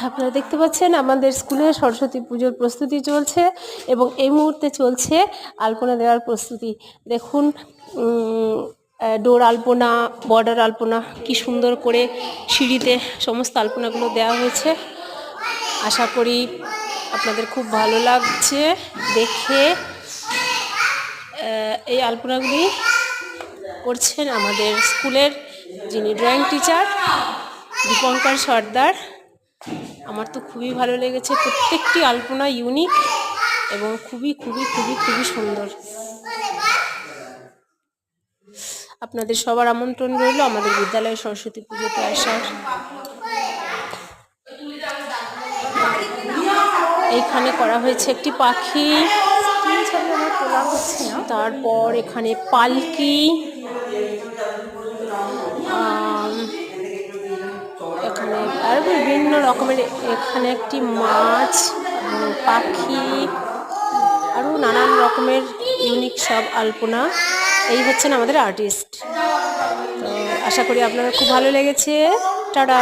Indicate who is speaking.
Speaker 1: আপনারা দেখতে পাচ্ছেন আমাদের স্কুলে সরস্বতী পুজোর প্রস্তুতি চলছে এবং এই মুহূর্তে চলছে আলপনা দেওয়ার প্রস্তুতি। দেখুন ডোর আলপনা, বর্ডার আলপনা, কি সুন্দর করে সিঁড়িতে সমস্ত আলপনাগুলো দেওয়া হয়েছে। আশা করি আপনাদের খুব ভালো লাগছে দেখে। এই আলপনাগুলি করছেন আমাদের স্কুলের যিনি ড্রয়িং টিচার দীপঙ্কর সর্দার। আমার তো খুবই ভালো লেগেছে, প্রত্যেকটি আলপনা ইউনিক এবং খুবই খুবই খুবই খুবই সুন্দর। আপনাদের সবার আমন্ত্রণ রইল আমাদের বিদ্যালয়ে সরস্বতী পুজোতে আসার। এইখানে করা হয়েছে একটি পাখি, তারপর এখানে পালকি, এখানে আরো বিভিন্ন রকমের, এখানে একটি মাছ, পাখি, আরও নানান রকমের ইউনিক সব আলপনা। এই হচ্ছেন আমাদের আর্টিস্ট। তো আশা করি আপনারা খুব ভালো লেগেছে। টাটা।